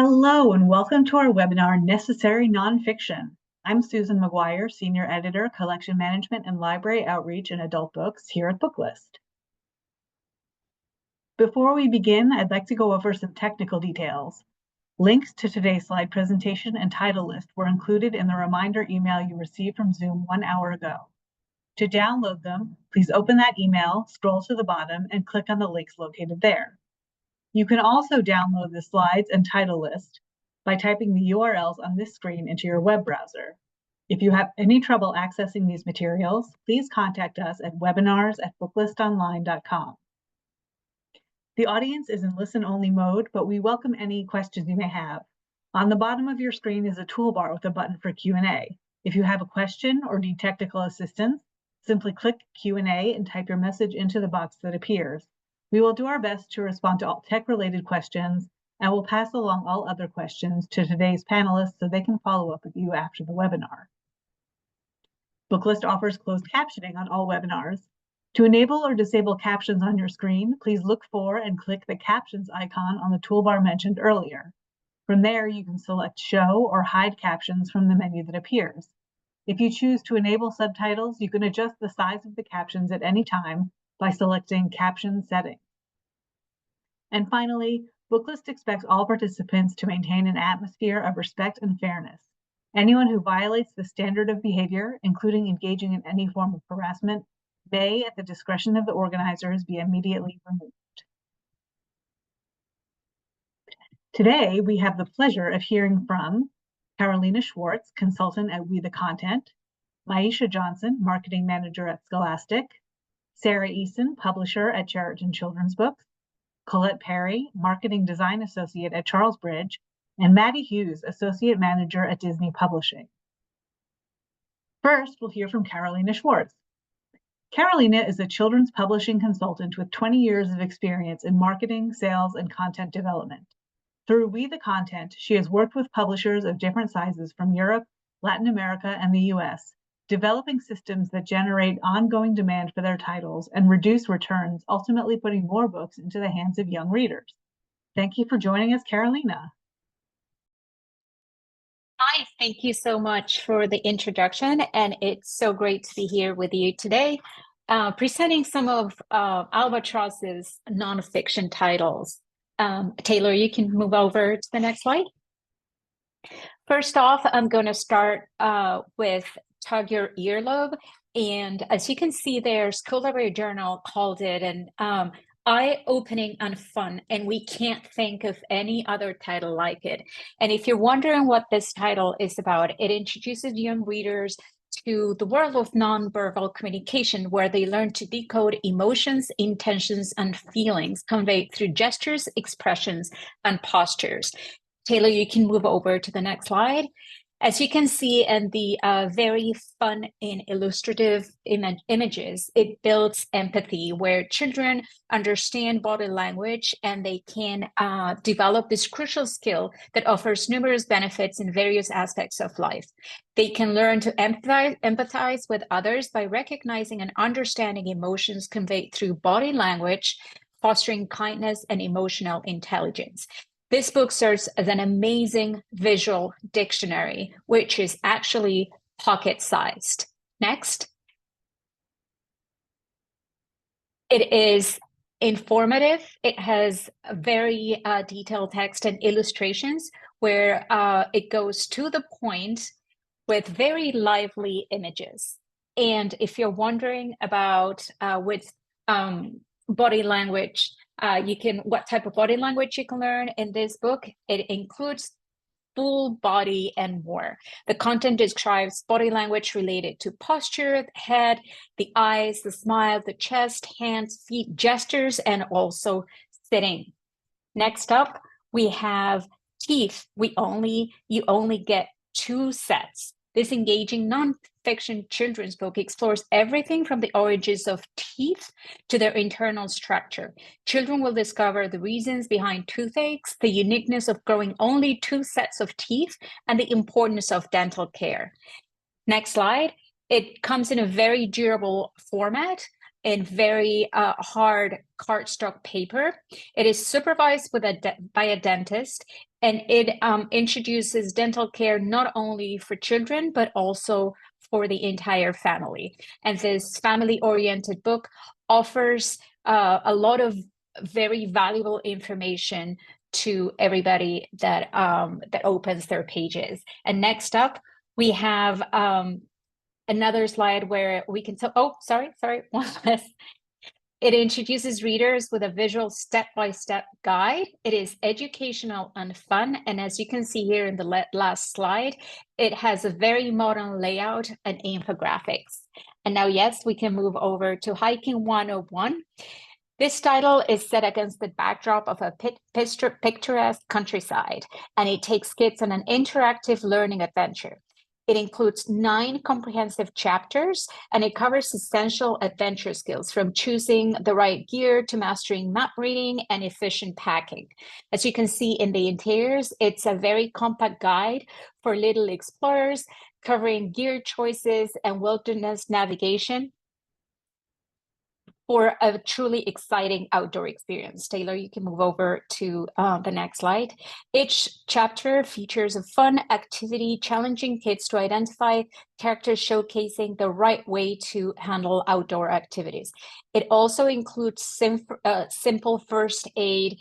Hello and welcome to our webinar, Necessary Nonfiction. I'm Susan Maguire, Senior Editor, Collection Management and Library Outreach in Adult Books here at Booklist. Before we begin, I'd like to go over some technical details. Links to today's slide presentation and title list were included in the reminder email you received from Zoom 1 hour ago. To download them, please open that email, scroll to the bottom, and click on the links located there. You can also download the slides and title list by typing the URLs on this screen into your web browser. If you have any trouble accessing these materials, please contact us at webinars@booklistonline.com. The audience is in listen-only mode, but we welcome any questions you may have. On the bottom of your screen is a toolbar with a button for Q&A. If you have a question or need technical assistance, simply click Q&A and type your message into the box that appears. We will do our best to respond to all tech-related questions, and we'll pass along all other questions to today's panelists so they can follow up with you after the webinar. Booklist offers closed captioning on all webinars. To enable or disable captions on your screen, please look for and click the captions icon on the toolbar mentioned earlier. From there, you can select show or hide captions from the menu that appears. If you choose to enable subtitles, you can adjust the size of the captions at any time by selecting Caption Settings. And finally, Booklist expects all participants to maintain an atmosphere of respect and fairness. Anyone who violates the standard of behavior, including engaging in any form of harassment, may, at the discretion of the organizers, be immediately removed. Today, we have the pleasure of hearing from Carolina Schwartz, consultant at We the Content, Maisha Johnson, marketing manager at Scholastic, Sarah Eason, publisher at Cheriton Children's Books, Colette Perry, marketing design associate at Charlesbridge, and Maddie Hughes, associate manager at Disney Publishing. First, we'll hear from Carolina Schwartz. Carolina is a children's publishing consultant with 20 years of experience in marketing, sales, and content development. Through We the Content, she has worked with publishers of different sizes from Europe, Latin America, and the US, developing systems that generate ongoing demand for their titles and reduce returns, ultimately putting more books into the hands of young readers. Thank you for joining us, Carolina. Hi, thank you so much for the introduction, and it's so great to be here with you today, presenting some of Albatros's nonfiction titles. Taylor, you can move over to the next slide. First off, I'm going to start with Tug Your Earlobe, and as you can see there, School Library Journal called it an eye-opening and fun, and we can't think of any other title like it. And if you're wondering what this title is about, it introduces young readers to the world of nonverbal communication, where they learn to decode emotions, intentions, and feelings conveyed through gestures, expressions, and postures. Taylor, you can move over to the next slide. As you can see in the very fun and illustrative images, it builds empathy, where children understand body language and they can develop this crucial skill that offers numerous benefits in various aspects of life. They can learn to empathize with others by recognizing and understanding emotions conveyed through body language, fostering kindness and emotional intelligence. This book serves as an amazing visual dictionary, which is actually pocket-sized. Next. It is informative. It has very detailed text and illustrations where it goes to the point with very lively images. And if you're wondering about with body language, what type of body language you can learn in this book, it includes full body and more. The content describes body language related to posture, the head, the eyes, the smile, the chest, hands, feet, gestures, and also sitting. Next up, we have teeth. You only get 2 sets. This engaging nonfiction children's book explores everything from the origins of teeth to their internal structure. Children will discover the reasons behind toothaches, the uniqueness of growing only 2 sets of teeth, and the importance of dental care. Next slide. It comes in a very durable format. in very hard cardstock paper. It is supervised by a dentist, and it introduces dental care not only for children, but also for the entire family. And this family-oriented book offers a lot of very valuable information to everybody that opens their pages. And next up, we have another slide where we can tell, oh, sorry, one less. It introduces readers with a visual step-by-step guide. It is educational and fun. And as you can see here in the last slide, it has a very modern layout and infographics. And now, yes, we can move over to Hiking 101. This title is set against the backdrop of a picturesque countryside, and it takes kids on an interactive learning adventure. It includes 9 comprehensive chapters, and it covers essential adventure skills from choosing the right gear to mastering map reading and efficient packing. As you can see in the interiors, it's a very compact guide for little explorers, covering gear choices and wilderness navigation for a truly exciting outdoor experience. Taylor, you can move over to the next slide. Each chapter features a fun activity challenging kids to identify characters showcasing the right way to handle outdoor activities. It also includes simple first aid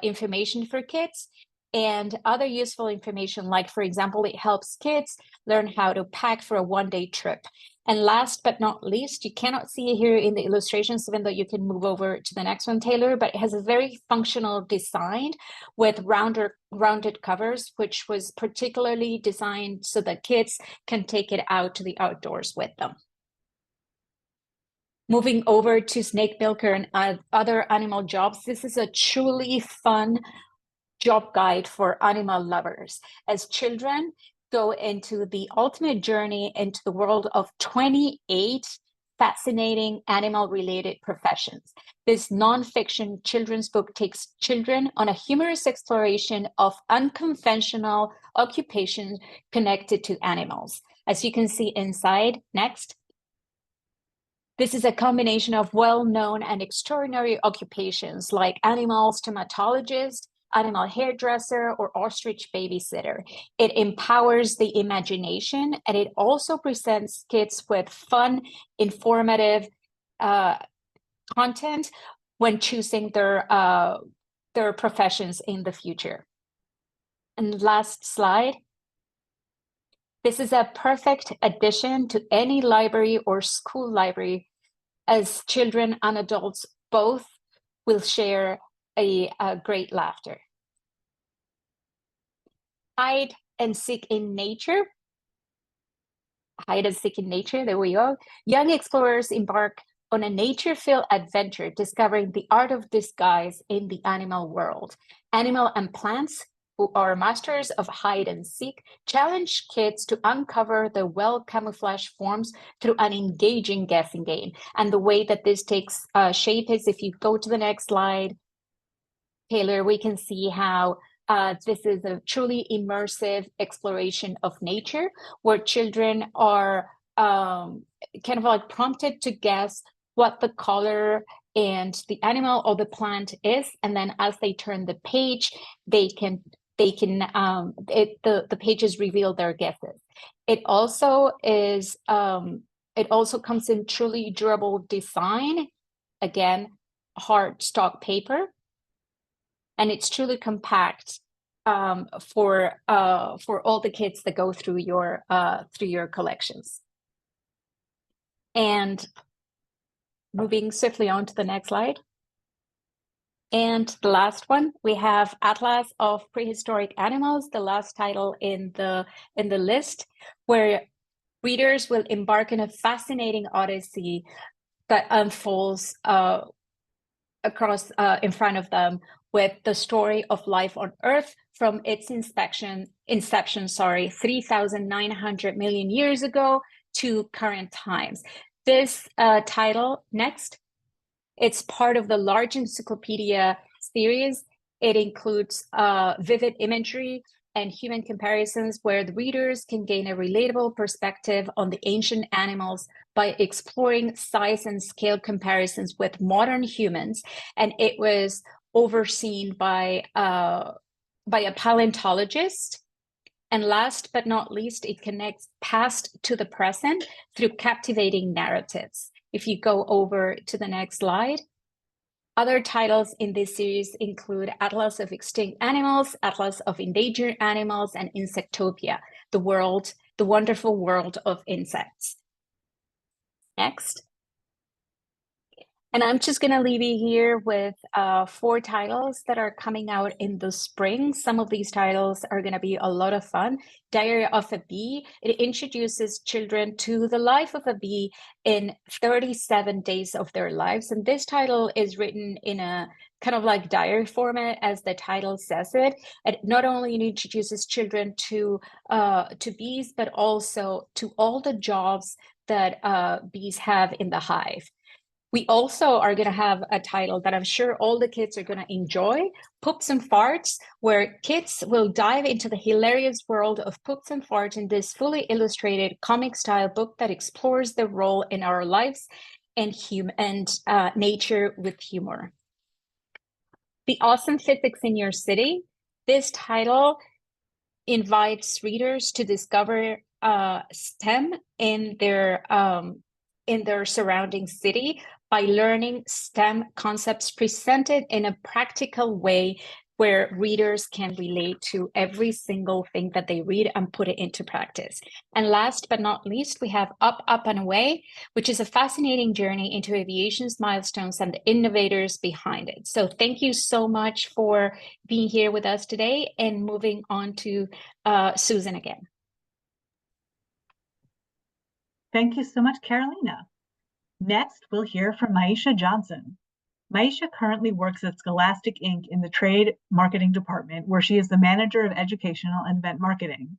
information for kids and other useful information, like, for example, it helps kids learn how to pack for a one-day trip. And last but not least, you cannot see it here in the illustrations, even though you can move over to the next one, Taylor, but it has a very functional design with rounded covers, which was particularly designed so that kids can take it out to the outdoors with them. Moving over to Snake Milker and other animal jobs, this is a truly fun job guide for animal lovers. As children go into the ultimate journey into the world of 28 fascinating animal-related professions. This nonfiction children's book takes children on a humorous exploration of unconventional occupations connected to animals. As you can see inside, next. This is a combination of well-known and extraordinary occupations like animal stomatologist, animal hairdresser, or ostrich babysitter. It empowers the imagination, and it also presents kids with fun, informative content when choosing their professions in the future. And last slide. This is a perfect addition to any library or school library, as children and adults both will share a great laughter. Hide and seek in nature. Hide and seek in nature, there we go. Young explorers embark on a nature-filled adventure, discovering the art of disguise in the animal world. Animal and plants, who are masters of hide and seek, challenge kids to uncover their well-camouflaged forms through an engaging guessing game. And the way that this takes shape is, if you go to the next slide, Taylor, we can see how this is a truly immersive exploration of nature, where children are kind of like prompted to guess what the color and the animal or the plant is, and then as they turn the page, the pages reveal their guesses. It also is it also comes in truly durable design, again, hard stock paper, and it's truly compact for all the kids that go through your collections. And moving swiftly on to the next slide. And the last one, we have Atlas of Prehistoric Animals, the last title in the list, where readers will embark on a fascinating odyssey that unfolds across in front of them, with the story of life on Earth from its inception, 3,900 million years ago to current times. This title, next, it's part of the large encyclopedia series. It includes vivid imagery and human comparisons, where the readers can gain a relatable perspective on the ancient animals by exploring size and scale comparisons with modern humans. And it was overseen by a paleontologist. And last but not least, it connects past to the present through captivating narratives. If you go over to the next slide, other titles in this series include Atlas of Extinct Animals, Atlas of Endangered Animals, and Insectopia, the wonderful world of insects. Next. And I'm just going to leave you here with 4 titles that are coming out in the spring. Some of these titles are going to be a lot of fun. Diary of a Bee. It introduces children to the life of a bee in 37 days of their lives. And this title is written in a kind of like diary format, as the title says it. It not only introduces children to bees, but also to all the jobs that bees have in the hive. We also are going to have a title that I'm sure all the kids are going to enjoy, Poops and Farts, where kids will dive into the hilarious world of poops and farts in this fully illustrated comic-style book that explores their role in our lives and nature with humor. The Awesome Physics in Your City. This title invites readers to discover STEM in their surrounding city by learning STEM concepts presented in a practical way where readers can relate to every single thing that they read and put it into practice. And last but not least, we have Up, Up and Away, which is a fascinating journey into aviation's milestones and the innovators behind it. So thank you so much for being here with us today, and moving on to Susan again. Thank you so much, Carolina. Next, we'll hear from Maisha Johnson. Maisha currently works at Scholastic Inc. in the Trade Marketing Department, where she is the Manager of Educational and Event Marketing.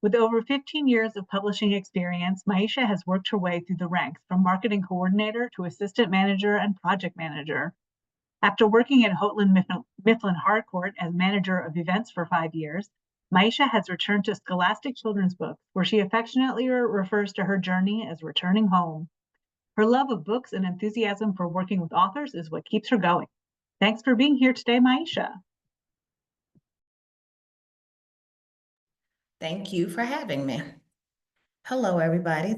With over 15 years of publishing experience, Maisha has worked her way through the ranks from marketing coordinator to assistant manager and project manager. After working at Houghton Mifflin Harcourt as manager of events for 5 years, Maisha has returned to Scholastic Children's Books, where she affectionately refers to her journey as returning home. Her love of books and enthusiasm for working with authors is what keeps her going. Thanks for being here today, Maisha. Thank you for having me. Hello, everybody.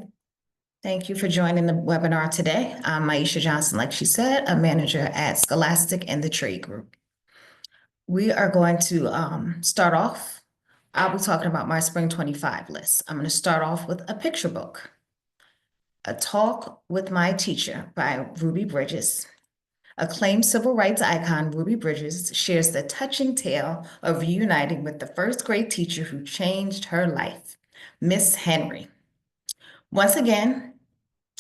Thank you for joining the webinar today. I'm Maisha Johnson, like she said, a manager at Scholastic and the Trade Group. We are going to start off. I'll be talking about my Spring 25 list. I'm going to start off with a picture book. A Talk with My Teacher by Ruby Bridges. Acclaimed civil rights icon Ruby Bridges shares the touching tale of reuniting with the first grade teacher who changed her life, Miss Henry. Once again,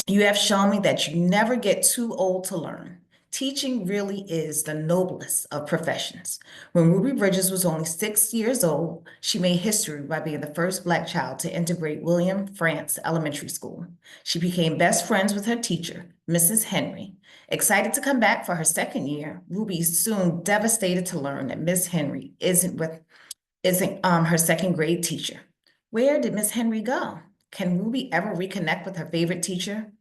you have shown me that you never get too old to learn. Teaching really is the noblest of professions. When Ruby Bridges was only 6 years old, she made history by being the first Black child to integrate William Frantz Elementary School. She became best friends with her teacher, Mrs. Henry. Excited to come back for her second year, Ruby is soon devastated to learn that Miss Henry isn't her second grade teacher. Where did Miss Henry go? Can Ruby ever reconnect with her favorite teacher?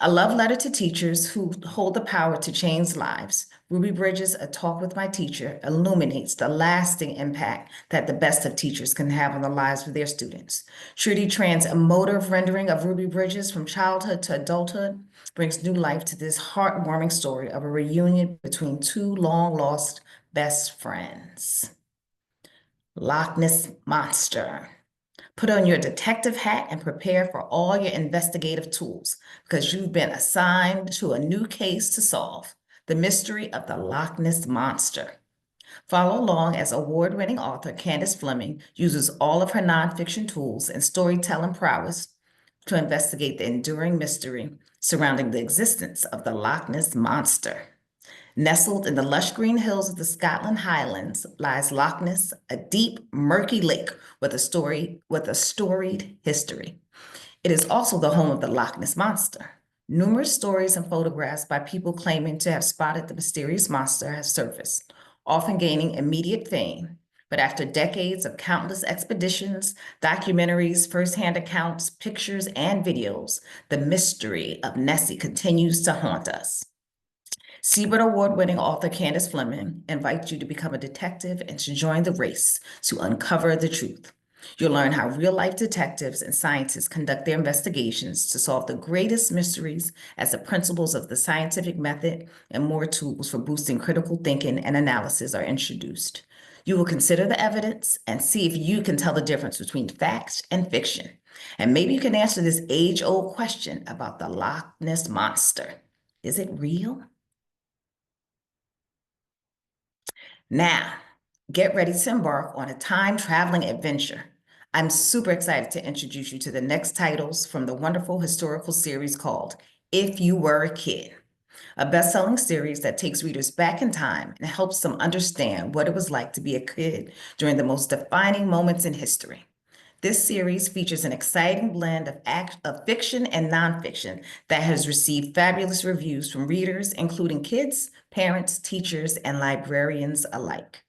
A love letter to teachers who hold the power to change lives. Ruby Bridges, A Talk with My Teacher, illuminates the lasting impact that the best of teachers can have on the lives of their students. Trudy Tran's emotive rendering of Ruby Bridges from childhood to adulthood brings new life to this heartwarming story of a reunion between 2 long-lost best friends. Loch Ness Monster. Put on your detective hat and prepare for all your investigative tools, because you've been assigned to a new case to solve: the mystery of the Loch Ness Monster. Follow along as award-winning author Candace Fleming uses all of her nonfiction tools and storytelling prowess to investigate the enduring mystery surrounding the existence of the Loch Ness Monster. Nestled in the lush green hills of the Scotland Highlands lies Loch Ness, a deep, murky lake with a storied history. It is also the home of the Loch Ness Monster. Numerous stories and photographs by people claiming to have spotted the mysterious monster have surfaced, often gaining immediate fame. But after decades of countless expeditions, documentaries, firsthand accounts, pictures, and videos, the mystery of Nessie continues to haunt us. Siebert Award-winning author Candace Fleming invites you to become a detective and to join the race to uncover the truth. You'll learn how real-life detectives and scientists conduct their investigations to solve the greatest mysteries as the principles of the scientific method and more tools for boosting critical thinking and analysis are introduced. You will consider the evidence and see if you can tell the difference between fact and fiction. And maybe you can answer this age-old question about the Loch Ness Monster. Is it real? Now, get ready to embark on a time-traveling adventure. I'm super excited to introduce you to the next titles from the wonderful historical series called If You Were a Kid, a best-selling series that takes readers back in time and helps them understand what it was like to be a kid during the most defining moments in history. This series features an exciting blend of fiction and nonfiction that has received fabulous reviews from readers, including kids, parents, teachers, and librarians alike.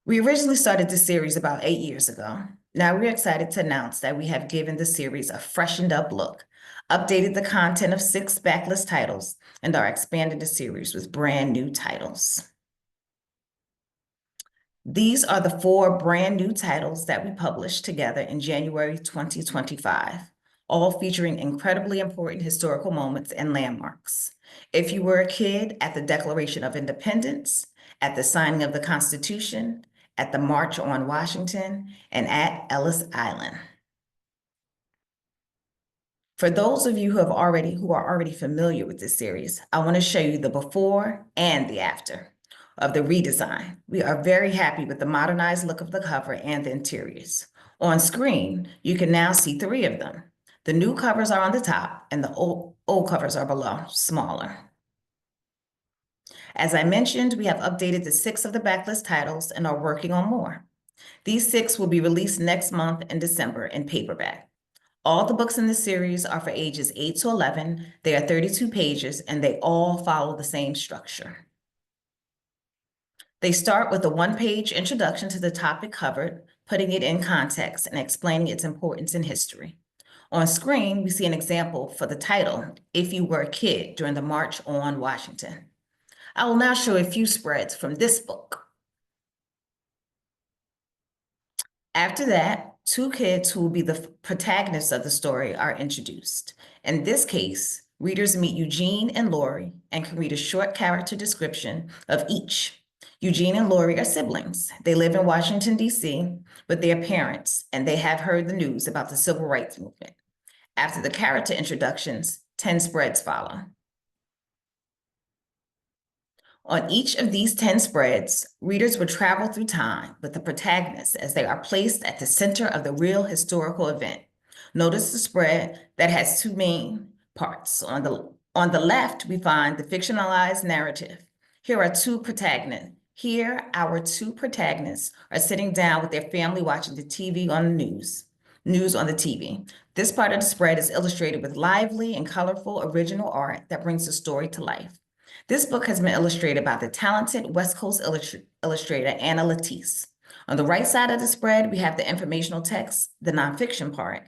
We originally started this series about 8 years ago. Now we're excited to announce that we have given the series a freshened up look, updated the content of 6 backlist titles, and are expanding the series with brand new titles. These are the 4 brand new titles that we published together in January 2025, all featuring incredibly important historical moments and landmarks. If You Were a Kid, at the Declaration of Independence, at the signing of the Constitution, at the March on Washington, and at Ellis Island. For those of you who are already familiar with this series, I want to show you the before and the after of the redesign. We are very happy with the modernized look of the cover and the interiors. On screen, you can now see 3 of them. The new covers are on the top and the old covers are below, smaller. As I mentioned, we have updated the 6 of the backlist titles and are working on more. These 6 will be released next month in December in paperback. All the books in this series are for ages 8 to 11. They are 32 pages and they all follow the same structure. They start with a 1-page introduction to the topic covered, putting it in context and explaining its importance in history. On screen, we see an example for the title, If You Were a Kid, during the March on Washington. I will now show a few spreads from this book. After that, 2 kids who will be the protagonists of the story are introduced. In this case, readers meet Eugene and Lori and can read a short character description of each. Eugene and Lori are siblings. They live in Washington, D.C. with their parents, and they have heard the news about the civil rights movement. After the character introductions, 10 spreads follow. On each of these 10 spreads, readers will travel through time with the protagonists as they are placed at the center of the real historical event. Notice the spread that has 2 main parts. On the left, we find the fictionalized narrative. Here are 2 protagonists. Here, our 2 protagonists are sitting down with their family watching the TV on the news on the TV. This part of the spread is illustrated with lively and colorful original art that brings the story to life. This book has been illustrated by the talented West Coast illustrator, Anna Latisse. On the right side of the spread, we have the informational text, the nonfiction part.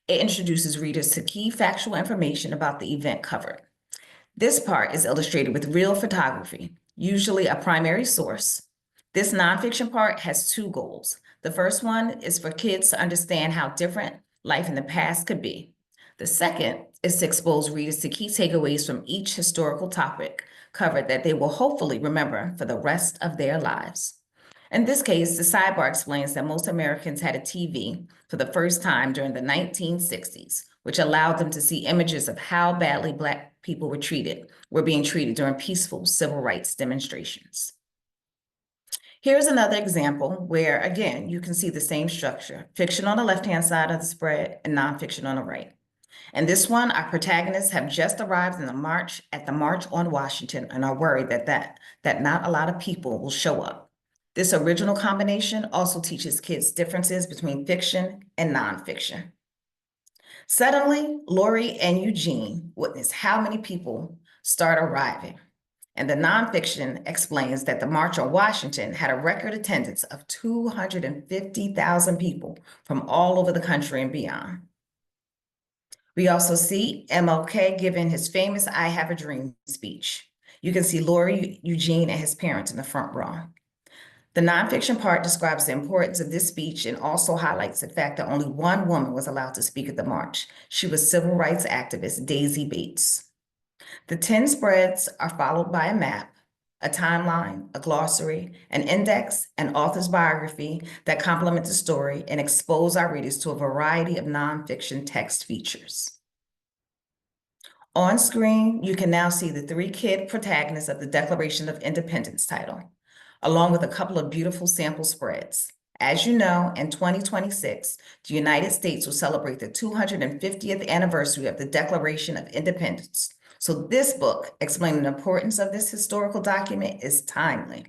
It introduces readers to key factual information about the event covered. This part is illustrated with real photography, usually a primary source. This nonfiction part has 2 goals. The first one is for kids to understand how different life in the past could be. The second is to expose readers to key takeaways from each historical topic covered that they will hopefully remember for the rest of their lives. In this case, the sidebar explains that most Americans had a TV for the first time during the 1960s, which allowed them to see images of how badly Black people were being treated during peaceful civil rights demonstrations. Here's another example where, again, you can see the same structure, fiction on the left-hand side of the spread and nonfiction on the right. In this one, our protagonists have just arrived at the March on Washington and are worried that not a lot of people will show up. This original combination also teaches kids differences between fiction and nonfiction. Suddenly, Lori and Eugene witness how many people start arriving. And the nonfiction explains that the March on Washington had a record attendance of 250,000 people from all over the country and beyond. We also see MLK giving his famous I Have a Dream speech. You can see Lori, Eugene, and his parents in the front row. The nonfiction part describes the importance of this speech and also highlights the fact that only one woman was allowed to speak at the march. She was civil rights activist Daisy Bates. The 10 spreads are followed by a map, a timeline, a glossary, an index, and author's biography that complement the story and expose our readers to a variety of nonfiction text features. On screen, you can now see the 3 kid protagonists of the Declaration of Independence title, along with a couple of beautiful sample spreads. As you know, in 2026, the United States will celebrate the 250th anniversary of the Declaration of Independence. So this book, explaining the importance of this historical document, is timely.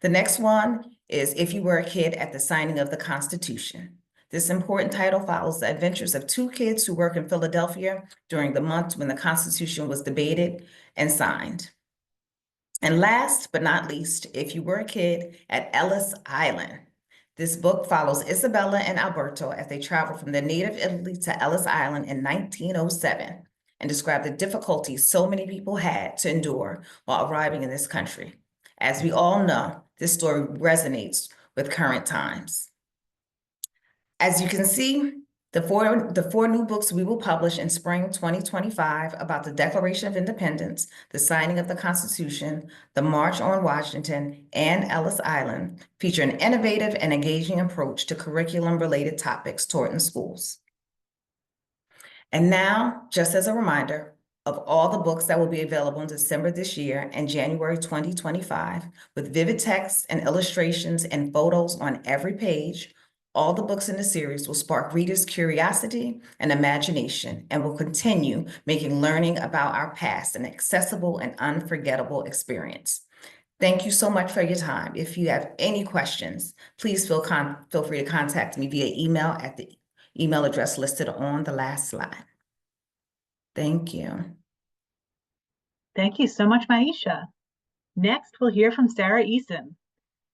The next one is If You Were a Kid at the Signing of the Constitution. This important title follows the adventures of 2 kids who work in Philadelphia during the month when the Constitution was debated and signed. And last but not least, If You Were a Kid at Ellis Island. This book follows Isabella and Alberto as they travel from their native Italy to Ellis Island in 1907 and describe the difficulties so many people had to endure while arriving in this country. As we all know, this story resonates with current times. As you can see, the four new books we will publish in spring 2025 about the Declaration of Independence, the signing of the Constitution, the March on Washington, and Ellis Island feature an innovative and engaging approach to curriculum-related topics taught in schools. And now, just as a reminder of all the books that will be available in December this year and January 2025, with vivid text and illustrations and photos on every page, all the books in the series will spark readers' curiosity and imagination and will continue making learning about our past an accessible and unforgettable experience. Thank you so much for your time. If you have any questions, please feel free to contact me via email at the email address listed on the last slide. Thank you. Thank you so much, Maisha. Next, we'll hear from Sarah Eason.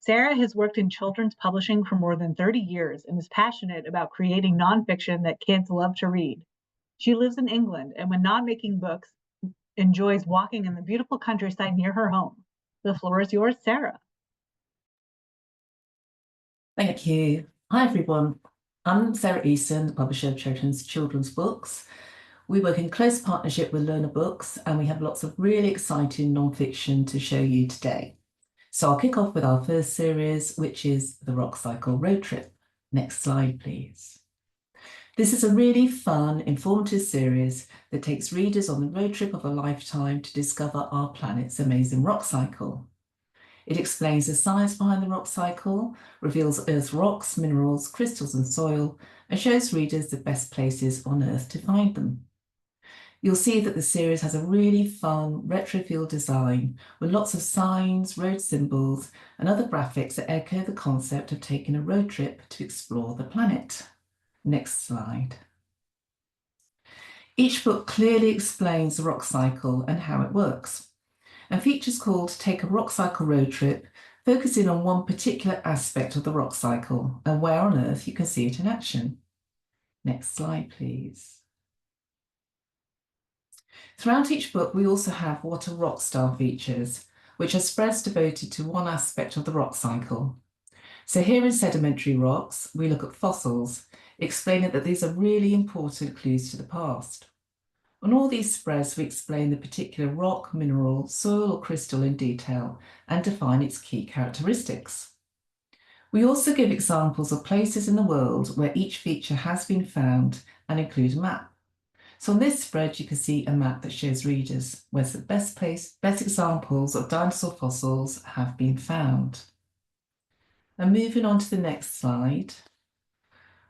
Sarah has worked in children's publishing for more than 30 years and is passionate about creating nonfiction that kids love to read. She lives in England and when not making books, enjoys walking in the beautiful countryside near her home. The floor is yours, Sarah. Thank you. Hi, everyone. I'm Sarah Eason, publisher of Cheriton's children's books. We work in close partnership with Learner Books, and we have lots of really exciting nonfiction to show you today. So I'll kick off with our first series, which is the Rock Cycle Road Trip. Next slide, please. This is a really fun, informative series that takes readers on the road trip of a lifetime to discover our planet's amazing rock cycle. It explains the science behind the rock cycle, reveals Earth's rocks, minerals, crystals, and soil, and shows readers the best places on Earth to find them. You'll see that the series has a really fun retro feel design with lots of signs, road symbols, and other graphics that echo the concept of taking a road trip to explore the planet. Next slide. Each book clearly explains the rock cycle and how it works, and features called Take a Rock Cycle Road Trip, focusing on one particular aspect of the rock cycle and where on Earth you can see it in action. Next slide, please. Throughout each book, we also have What a Rock Star features, which are spreads devoted to one aspect of the rock cycle. So here in Sedimentary Rocks, we look at fossils, explaining that these are really important clues to the past. On all these spreads, we explain the particular rock, mineral, soil or crystal in detail and define its key characteristics. We also give examples of places in the world where each feature has been found and include a map. So on this spread, you can see a map that shows readers where the best examples of dinosaur fossils have been found. And moving on to the next slide.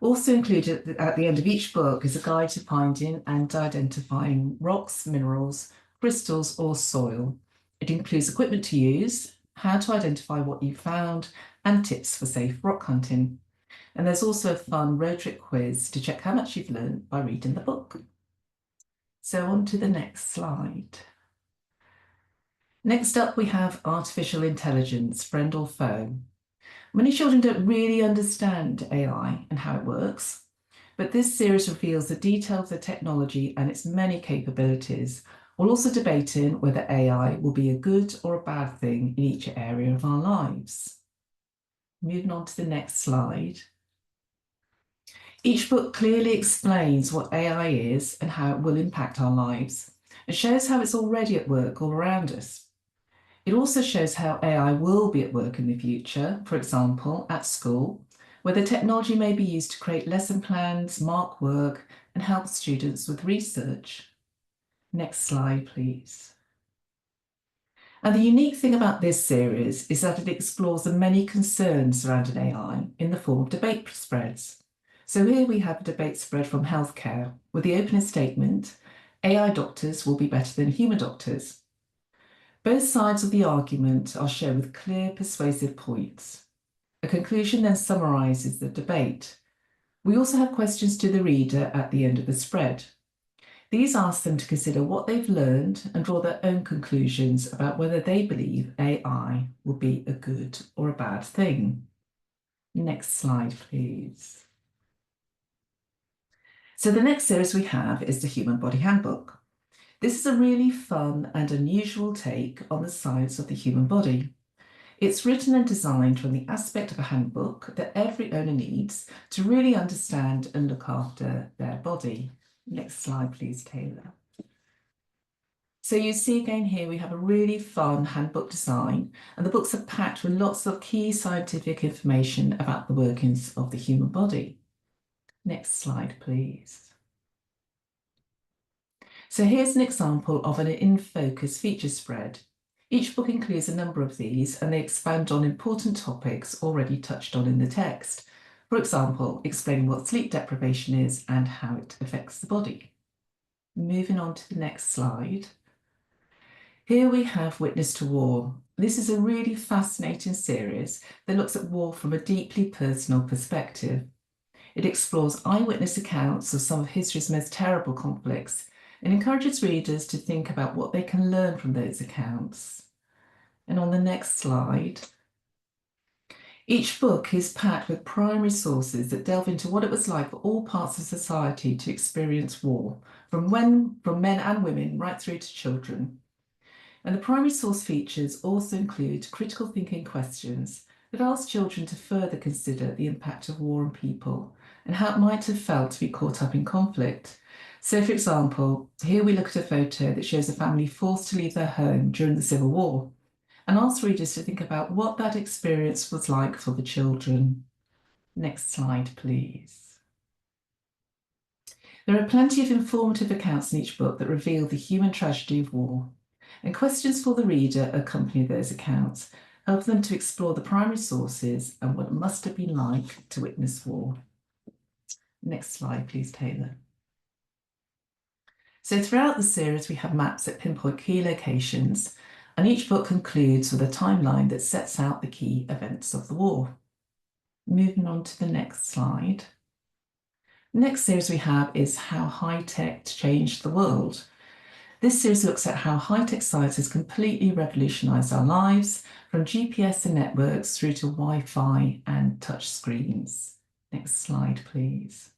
Also included at the end of each book is a guide to finding and identifying rocks, minerals, crystals, or soil. It includes equipment to use, how to identify what you found, and tips for safe rock hunting. And there's also a fun road trip quiz to check how much you've learned by reading the book. So on to the next slide. Next up, we have artificial intelligence, friend or foe. Many children don't really understand AI and how it works, but this series reveals the detail of the technology and its many capabilities, while also debating whether AI will be a good or a bad thing in each area of our lives. Moving on to the next slide. Each book clearly explains what AI is and how it will impact our lives, and shows how it's already at work all around us. It also shows how AI will be at work in the future, for example, at school, where the technology may be used to create lesson plans, mark work, and help students with research. Next slide, please. And the unique thing about this series is that it explores the many concerns surrounding AI in the form of debate spreads. So here we have a debate spread from healthcare with the opening statement, AI doctors will be better than human doctors. Both sides of the argument are shown with clear, persuasive points. A conclusion then summarises the debate. We also have questions to the reader at the end of the spread. These ask them to consider what they've learned and draw their own conclusions about whether they believe AI will be a good or a bad thing. Next slide, please. So the next series we have is the Human Body Handbook. This is a really fun and unusual take on the science of the human body. It's written and designed from the aspect of a handbook that every owner needs to really understand and look after their body. Next slide, please, Taylor. So you see again here, we have a really fun handbook design, and the books are packed with lots of key scientific information about the workings of the human body. Next slide, please. So here's an example of an in-focus feature spread. Each book includes a number of these, and they expand on important topics already touched on in the text. For example, explaining what sleep deprivation is and how it affects the body. Moving on to the next slide. Here we have Witness to War. This is a really fascinating series that looks at war from a deeply personal perspective. It explores eyewitness accounts of some of history's most terrible conflicts and encourages readers to think about what they can learn from those accounts. And on the next slide, each book is packed with primary sources that delve into what it was like for all parts of society to experience war, from men and women right through to children. And the primary source features also include critical thinking questions that ask children to further consider the impact of war on people and how it might have felt to be caught up in conflict. So, for example, here we look at a photo that shows a family forced to leave their home during the Civil War and ask readers to think about what that experience was like for the children. Next slide, please. There are plenty of informative accounts in each book that reveal the human tragedy of war, and questions for the reader accompany those accounts, help them to explore the primary sources and what it must have been like to witness war. Next slide, please, Taylor. So throughout the series, we have maps that pinpoint key locations, and each book concludes with a timeline that sets out the key events of the war. Moving on to the next slide. The next series we have is How High-Tech Changed the World. This series looks at how high-tech science has completely revolutionised our lives, from GPS and networks through to Wi-Fi and touch screens. Next slide, please.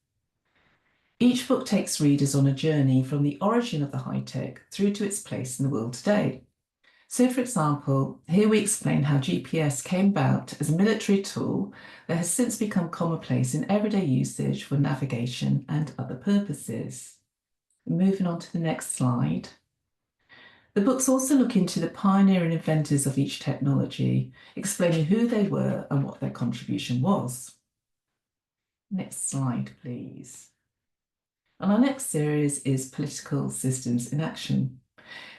Each book takes readers on a journey from the origin of the high-tech through to its place in the world today. So, for example, here we explain how GPS came about as a military tool that has since become commonplace in everyday usage for navigation and other purposes. Moving on to the next slide. The books also look into the pioneering inventors of each technology, explaining who they were and what their contribution was. Next slide, please. And our next series is Political Systems in Action.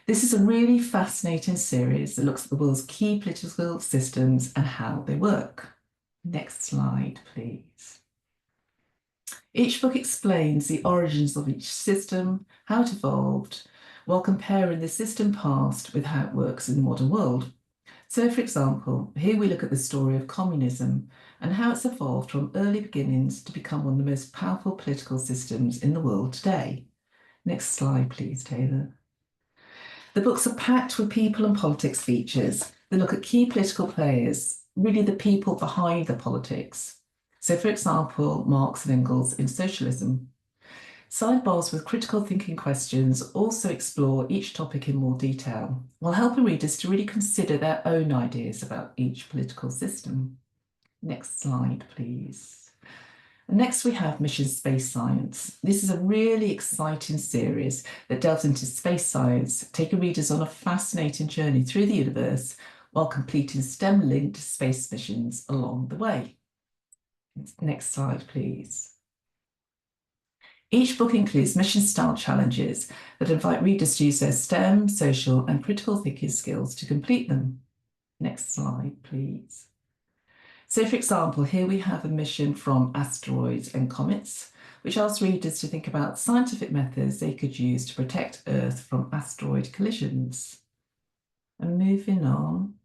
This is a really fascinating series that looks at the world's key political systems and how they work. Next slide, please. Each book explains the origins of each system, how it evolved, while comparing the system past with how it works in the modern world. So, for example, here we look at the story of communism and how it's evolved from early beginnings to become one of the most powerful political systems in the world today. Next slide, please, Taylor. The books are packed with people and politics features that look at key political players, really the people behind the politics. So, for example, Marx and Engels in Socialism. Sidebars with critical thinking questions also explore each topic in more detail, while helping readers to really consider their own ideas about each political system. Next slide, please. And next we have Mission Space Science. This is a really exciting series that delves into space science, taking readers on a fascinating journey through the universe while completing STEM-linked space missions along the way. Next slide, please. Each book includes mission-style challenges that invite readers to use their STEM, social, and critical thinking skills to complete them. Next slide, please. So, for example, here we have a mission from Asteroids and Comets, which asks readers to think about scientific methods they could use to protect Earth from asteroid collisions. And moving on.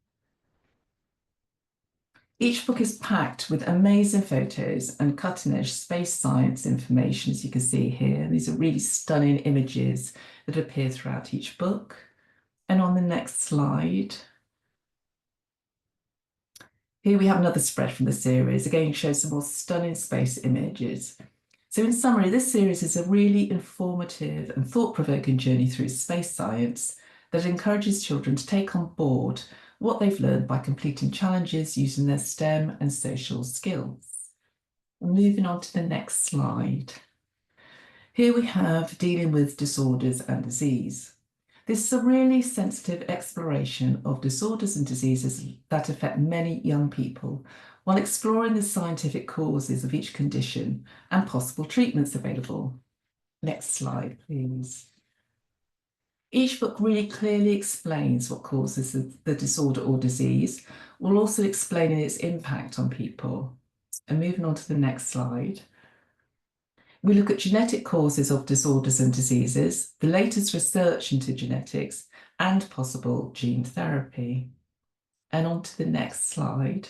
Each book is packed with amazing photos and cutting-edge space science information, as you can see here. These are really stunning images that appear throughout each book. And on the next slide, here we have another spread from the series. Again, shows some more stunning space images. So in summary, this series is a really informative and thought-provoking journey through space science that encourages children to take on board what they've learned by completing challenges using their STEM and social skills. Moving on to the next slide. Here we have dealing with disorders and disease. This is a really sensitive exploration of disorders and diseases that affect many young people, while exploring the scientific causes of each condition and possible treatments available. Next slide, please. Each book really clearly explains what causes the disorder or disease, while also explaining its impact on people. And moving on to the next slide. We look at genetic causes of disorders and diseases, the latest research into genetics, and possible gene therapy. And on to the next slide.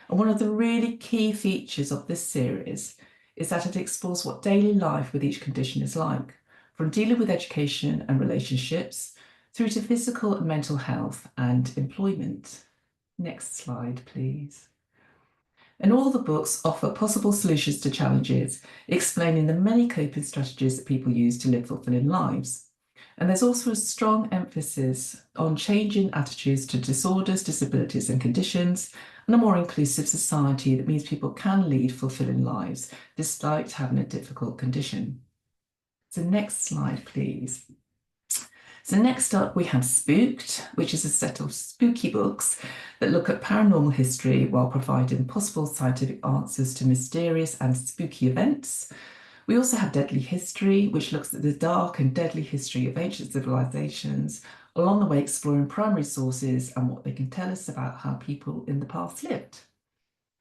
And one of the really key features of this series is that it explores what daily life with each condition is like, from dealing with education and relationships through to physical and mental health and employment. Next slide, please. And all the books offer possible solutions to challenges, explaining the many coping strategies that people use to live fulfilling lives. And there's also a strong emphasis on changing attitudes to disorders, disabilities, and conditions, and a more inclusive society that means people can lead fulfilling lives despite having a difficult condition. So next slide, please. So next up we have Spooked, which is a set of spooky books that look at paranormal history while providing possible scientific answers to mysterious and spooky events. We also have Deadly History, which looks at the dark and deadly history of ancient civilizations, along the way exploring primary sources and what they can tell us about how people in the past lived.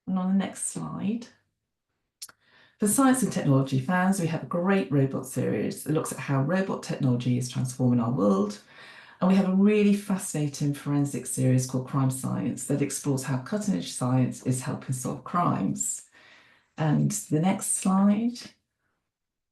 And on the next slide. For science and technology fans, we have a great robot series that looks at how robot technology is transforming our world. And we have a really fascinating forensic series called Crime Science that explores how cutting-edge science is helping solve crimes. And the next slide.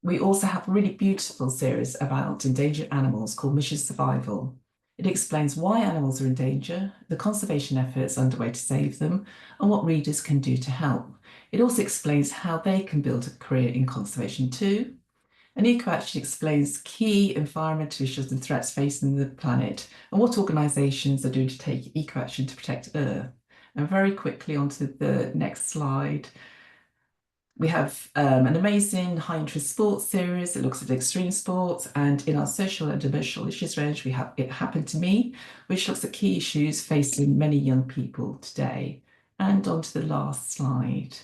We also have a really beautiful series about endangered animals called Mission Survival. It explains why animals are in danger, the conservation efforts underway to save them, and what readers can do to help. It also explains how they can build a career in conservation too. And EcoAction explains key environmental issues and threats facing the planet and what organisations are doing to take EcoAction to protect Earth. And very quickly onto the next slide. We have an amazing high-interest sports series that looks at extreme sports, and in our social and emotional issues range, we have It Happened to Me, which looks at key issues facing many young people today. And on to the last slide.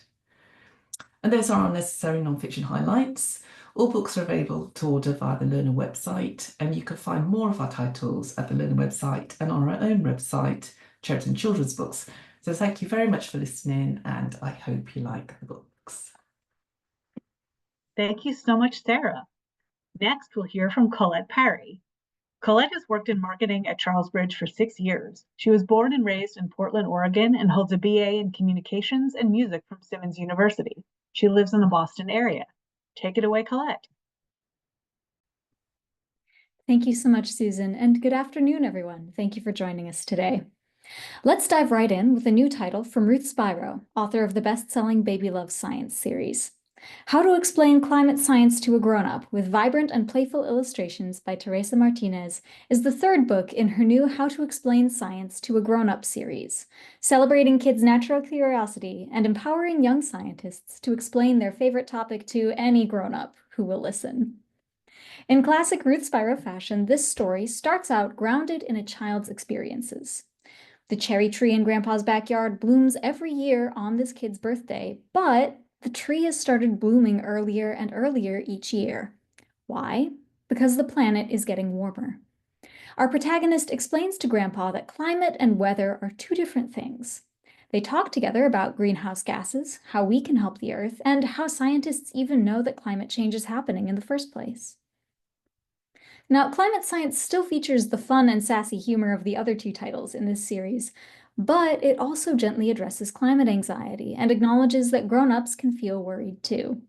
And those are our necessary non-fiction highlights. All books are available to order via the Learner website, and you can find more of our titles at the Learner website and on our own website, Cheriton Children's Books. So thank you very much for listening, and I hope you like the books. Thank you so much, Sarah. Next, we'll hear from Colette Parry. Colette has worked in marketing at Charlesbridge for 6 years. She was born and raised in Portland, Oregon, and holds a BA in Communications and Music from Simmons University. She lives in the Boston area. Take it away, Colette. Thank you so much, Susan, and good afternoon, everyone. Thank you for joining us today. Let's dive right in with a new title from Ruth Spiro, author of the best-selling Baby Loves Science series. How to Explain Climate Science to a Grown-Up with Vibrant and Playful Illustrations by Teresa Martinez is the third book in her new How to Explain Science to a Grown-Up series, celebrating kids' natural curiosity and empowering young scientists to explain their favorite topic to any grown-up who will listen. In classic Ruth Spiro fashion, this story starts out grounded in a child's experiences. The cherry tree in Grandpa's backyard blooms every year on this kid's birthday, but the tree has started blooming earlier and earlier each year. Why? Because the planet is getting warmer. Our protagonist explains to Grandpa that climate and weather are two different things. They talk together about greenhouse gases, how we can help the Earth, and how scientists even know that climate change is happening in the first place. Now, climate science still features the fun and sassy humor of the other two titles in this series, but it also gently addresses climate anxiety and acknowledges that grown-ups can feel worried too.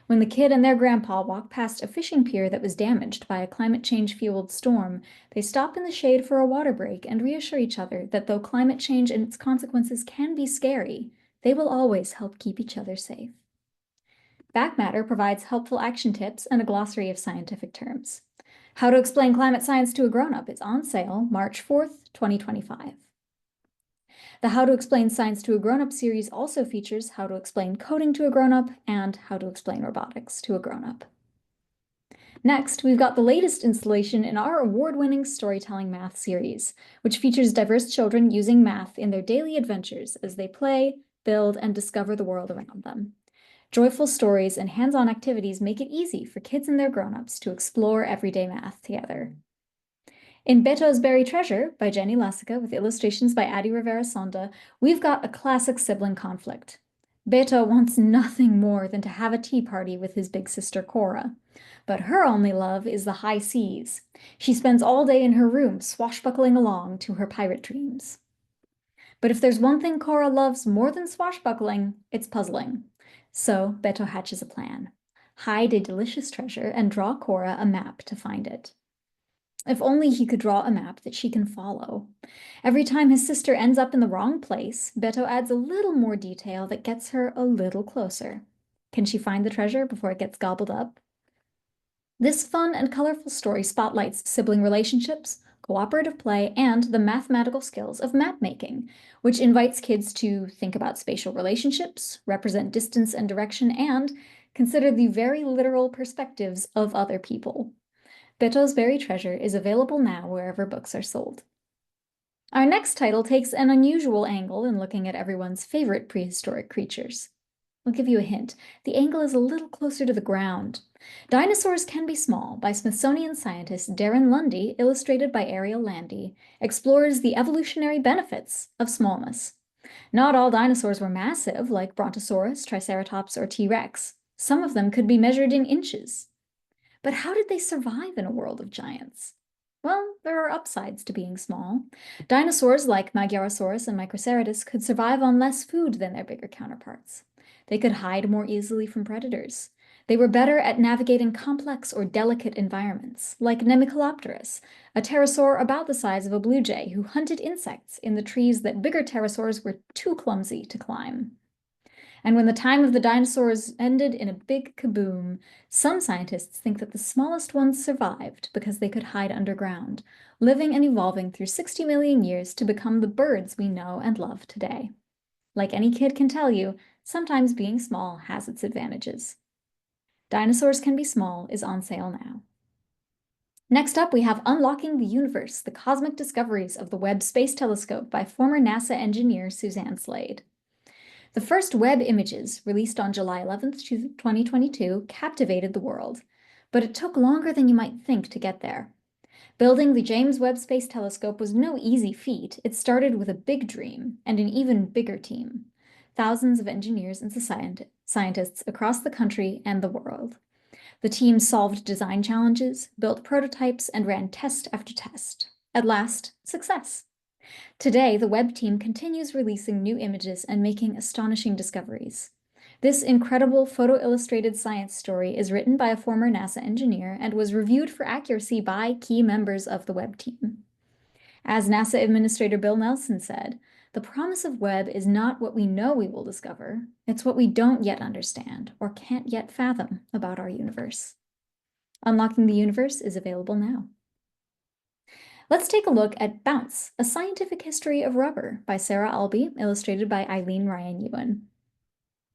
When the kid and their grandpa walk past a fishing pier that was damaged by a climate change-fueled storm, they stop in the shade for a water break and reassure each other that though climate change and its consequences can be scary, they will always help keep each other safe. Back Matter provides helpful action tips and a glossary of scientific terms. How to Explain Climate Science to a Grown-Up is on sale March 4th, 2025. The How to Explain Science to a Grown-Up series also features How to Explain Coding to a Grown-Up and How to Explain Robotics to a Grown-Up. Next, we've got the latest installation in our award-winning storytelling math series, which features diverse children using math in their daily adventures as they play, build, and discover the world around them. Joyful stories and hands-on activities make it easy for kids and their grown-ups to explore everyday math together. In Beto's Berry Treasure by Jenny Lassica with illustrations by Adi Rivera Sonda, we've got a classic sibling conflict. Beto wants nothing more than to have a tea party with his big sister Cora, but her only love is the high seas. She spends all day in her room swashbuckling along to her pirate dreams. But if there's one thing Cora loves more than swashbuckling, it's puzzling. So Beto hatches a plan. Hide a delicious treasure and draw Cora a map to find it. If only he could draw a map that she can follow. Every time his sister ends up in the wrong place, Beto adds a little more detail that gets her a little closer. Can she find the treasure before it gets gobbled up? This fun and colorful story spotlights sibling relationships, cooperative play, and the mathematical skills of map making, which invites kids to think about spatial relationships, represent distance and direction, and consider the very literal perspectives of other people. Beto's Berry Treasure is available now wherever books are sold. Our next title takes an unusual angle in looking at everyone's favorite prehistoric creatures. I'll give you a hint. The angle is a little closer to the ground. Dinosaurs Can Be Small by Smithsonian scientist Darren Lundy, illustrated by Ariel Landy, explores the evolutionary benefits of smallness. Not all dinosaurs were massive, like Brontosaurus, Triceratops, or T-Rex. Some of them could be measured in inches. But how did they survive in a world of giants? Well, there are upsides to being small. Dinosaurs like Maguiresaurus and Microceratus could survive on less food than their bigger counterparts. They could hide more easily from predators. They were better at navigating complex or delicate environments, like Nemicolopterus, a pterosaur about the size of a blue jay who hunted insects in the trees that bigger pterosaurs were too clumsy to climb. And when the time of the dinosaurs ended in a big kaboom, some scientists think that the smallest ones survived because they could hide underground, living and evolving through 60 million years to become the birds we know and love today. Like any kid can tell you, sometimes being small has its advantages. Dinosaurs Can Be Small is on sale now. Next up, we have Unlocking the Universe, the Cosmic Discoveries of the Webb Space Telescope by former NASA engineer Suzanne Slade. The first Webb images, released on July 11th, 2022, captivated the world, but it took longer than you might think to get there. Building the James Webb Space Telescope was no easy feat. It started with a big dream and an even bigger team. Thousands of engineers and scientists across the country and the world. The team solved design challenges, built prototypes, and ran test after test. At last, success. Today, the Webb team continues releasing new images and making astonishing discoveries. This incredible photo-illustrated science story is written by a former NASA engineer and was reviewed for accuracy by key members of the Webb team. As NASA Administrator Bill Nelson said, "The promise of Webb is not what we know we will discover, it's what we don't yet understand or can't yet fathom about our universe." Unlocking the Universe is available now. Let's take a look at Bounce, A Scientific History of Rubber by Sarah Albee, illustrated by Eileen Ryan Ewan.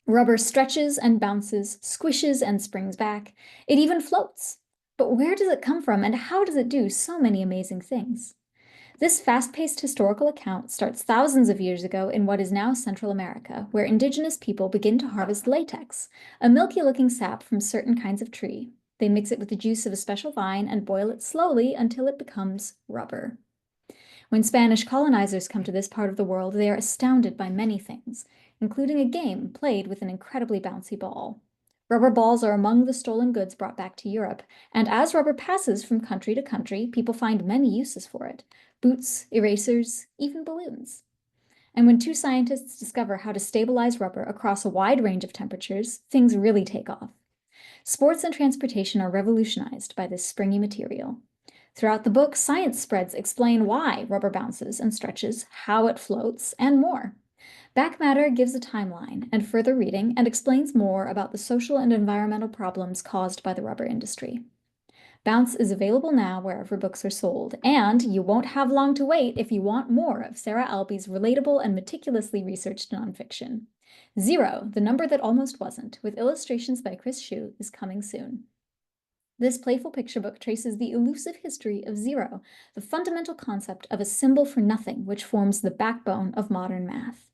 Rubber stretches and bounces, squishes and springs back. It even floats. But where does it come from and how does it do so many amazing things? This fast-paced historical account starts thousands of years ago in what is now Central America, where indigenous people begin to harvest latex, a milky-looking sap from certain kinds of tree. They mix it with the juice of a special vine and boil it slowly until it becomes rubber. When Spanish colonizers come to this part of the world, they are astounded by many things, including a game played with an incredibly bouncy ball. Rubber balls are among the stolen goods brought back to Europe, and as rubber passes from country to country, people find many uses for it: boots, erasers, even balloons. And when two scientists discover how to stabilize rubber across a wide range of temperatures, things really take off. Sports and transportation are revolutionized by this springy material. Throughout the book, science spreads explain why rubber bounces and stretches, how it floats, and more. Back matter gives a timeline and further reading and explains more about the social and environmental problems caused by the rubber industry. Bounce is available now wherever books are sold, and you won't have long to wait if you want more of Sarah Albee's relatable and meticulously researched nonfiction. Zero, the Number That Almost Wasn't, with illustrations by Chris Hsu, is coming soon. This playful picture book traces the elusive history of zero, the fundamental concept of a symbol for nothing which forms the backbone of modern math.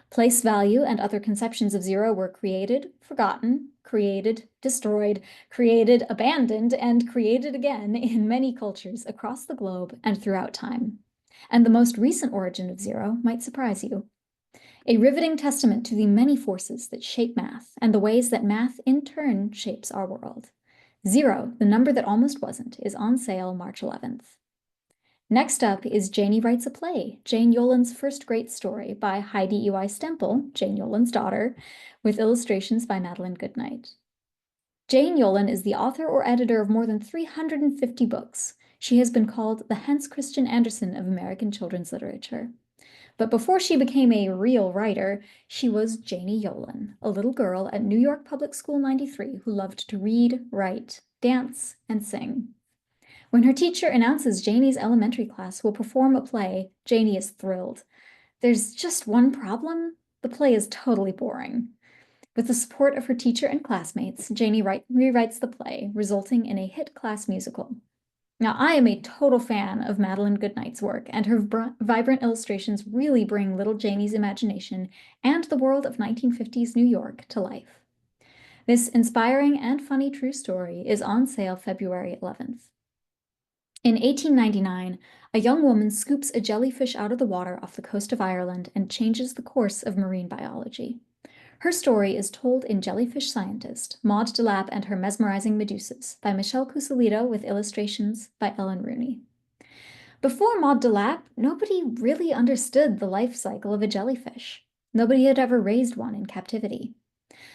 Place value and other conceptions of zero were created, forgotten, created, destroyed, created, abandoned, and created again in many cultures across the globe and throughout time. And the most recent origin of zero might surprise you. A riveting testament to the many forces that shape math and the ways that math in turn shapes our world. Zero, the Number That Almost Wasn't, is on sale March 11th. Next up is Janie Writes a Play, Jane Yolen's first great story by Heidi E.Y. Stemple, Jane Yolen's daughter, with illustrations by Madeline Goodnight. Jane Yolen is the author or editor of more than 350 books. She has been called the Hans Christian Andersen of American children's literature. But before she became a real writer, she was Janie Yolen, a little girl at New York Public School 93 who loved to read, write, dance, and sing. When her teacher announces Janie's elementary class will perform a play, Janie is thrilled. There's just one problem: the play is totally boring. With the support of her teacher and classmates, Janie rewrites the play, resulting in a hit class musical. Now, I am a total fan of Madeline Goodnight's work, and her vibrant illustrations really bring little Janie's imagination and the world of 1950s New York to life. This inspiring and funny true story is on sale February 11th. In 1899, a young woman scoops a jellyfish out of the water off the coast of Ireland and changes the course of marine biology. Her story is told in Jellyfish Scientist, Maud Delap and Her Mesmerizing Medusas by Michelle Cusalito with illustrations by Ellen Rooney. Before Maud Delap, nobody really understood the life cycle of a jellyfish. Nobody had ever raised one in captivity.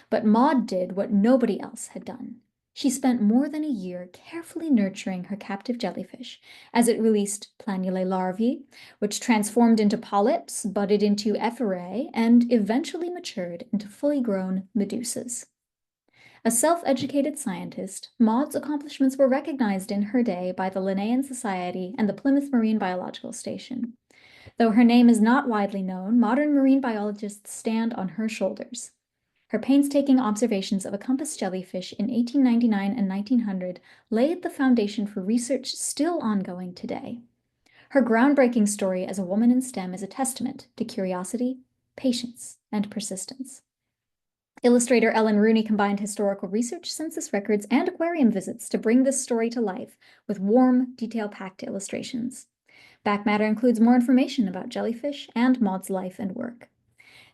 But Maud did what nobody else had done. She spent more than a year carefully nurturing her captive jellyfish as it released planulae larvae, which transformed into polyps, budded into ephirae, and eventually matured into fully grown medusas. A self-educated scientist, Maud's accomplishments were recognized in her day by the Linnaean Society and the Plymouth Marine Biological Station. Though her name is not widely known, modern marine biologists stand on her shoulders. Her painstaking observations of a compass jellyfish in 1899 and 1900 laid the foundation for research still ongoing today. Her groundbreaking story as a woman in STEM is a testament to curiosity, patience, and persistence. Illustrator Ellen Rooney combined historical research, census records, and aquarium visits to bring this story to life with warm, detail-packed illustrations. Back matter includes more information about jellyfish and Maud's life and work.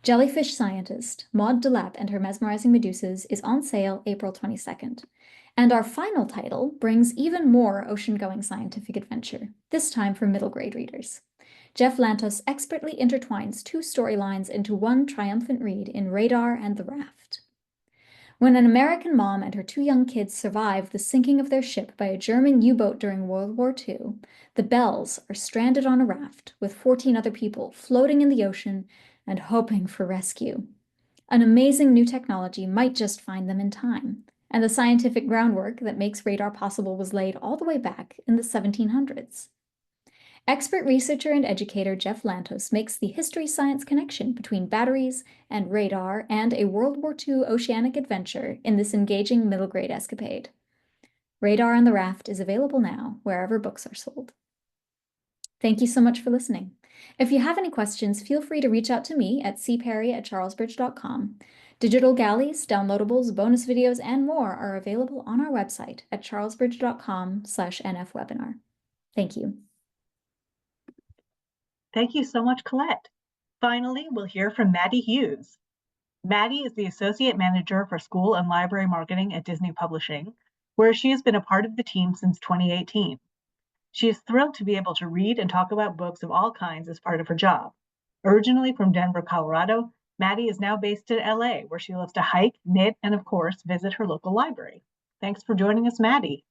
Jellyfish Scientist, Maud Delap and Her Mesmerizing Medusas is on sale April 22nd. And our final title brings even more ocean-going scientific adventure, this time for middle grade readers. Jeff Lantos expertly intertwines two storylines into one triumphant read in Radar and the Raft. When an American mom and her 2 young kids survive the sinking of their ship by a German U-boat during World War II, the Bells are stranded on a raft with 14 other people floating in the ocean and hoping for rescue. An amazing new technology might just find them in time, and the scientific groundwork that makes radar possible was laid all the way back in the 1700s. Expert researcher and educator Jeff Lantos makes the history-science connection between batteries and radar and a World War II oceanic adventure in this engaging middle-grade escapade. Radar on the Raft is available now wherever books are sold. Thank you so much for listening. If you have any questions, feel free to reach out to me at cperry@charlesbridge.com. Digital galleys, downloadables, bonus videos, and more are available on our website at charlesbridge.com/nfwebinar. Thank you. Thank you so much, Colette. Finally, we'll hear from Maddie Hughes. Maddie is the Associate Manager for School and Library Marketing at Disney Publishing, where she has been a part of the team since 2018. She is thrilled to be able to read and talk about books of all kinds as part of her job. Originally from Denver, Colorado, Maddie is now based in LA, where she loves to hike, knit, and of course, visit her local library. Thanks for joining us, Maddie.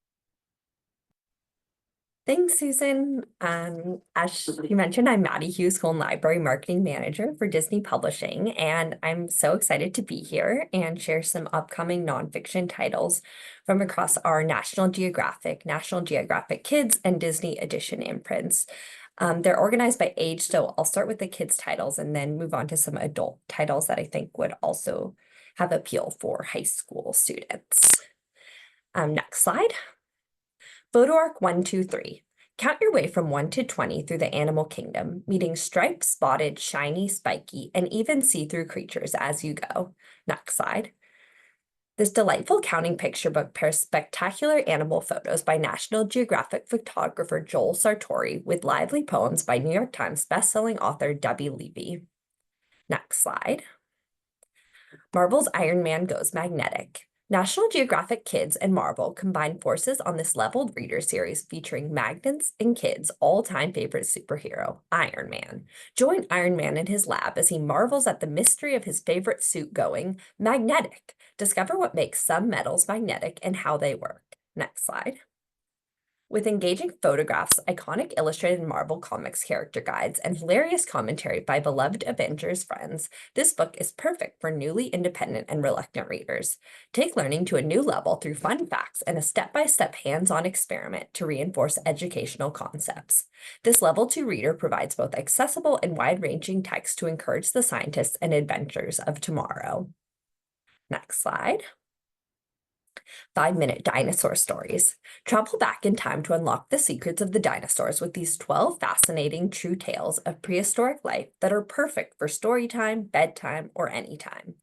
Thanks, Susan. As you mentioned, I'm Maddie Hughes, School and Library Marketing Manager for Disney Publishing, and I'm so excited to be here and share some upcoming nonfiction titles from across our National Geographic Kids, and Disney Edition imprints. They're organized by age, so I'll start with the kids' titles and then move on to some adult titles that I think would also have appeal for high school students. Next slide. Photo arc 1, 2, 3. Count your way from 1 to 20 through the animal kingdom, meeting striped, spotted, shiny, spiky, and even see-through creatures as you go. Next slide. This delightful counting picture book pairs spectacular animal photos by National Geographic photographer Joel Sartori with lively poems by New York Times bestselling author Debbie Levy. Next slide. Marvel's Iron Man Goes Magnetic. National Geographic Kids and Marvel combine forces on this leveled reader series featuring magnets and kids' all-time favorite superhero, Iron Man. Join Iron Man in his lab as he marvels at the mystery of his favorite suit going magnetic. Discover what makes some metals magnetic and how they work. Next slide. With engaging photographs, iconic illustrated Marvel Comics character guides, and hilarious commentary by beloved Avengers friends, this book is perfect for newly independent and reluctant readers. Take learning to a new level through fun facts and a step-by-step hands-on experiment to reinforce educational concepts. This Level 2 reader provides both accessible and wide-ranging text to encourage the scientists and adventures of tomorrow. Next slide. 5-minute dinosaur stories. Travel back in time to unlock the secrets of the dinosaurs with these 12 fascinating true tales of prehistoric life that are perfect for story time, bedtime, or anytime.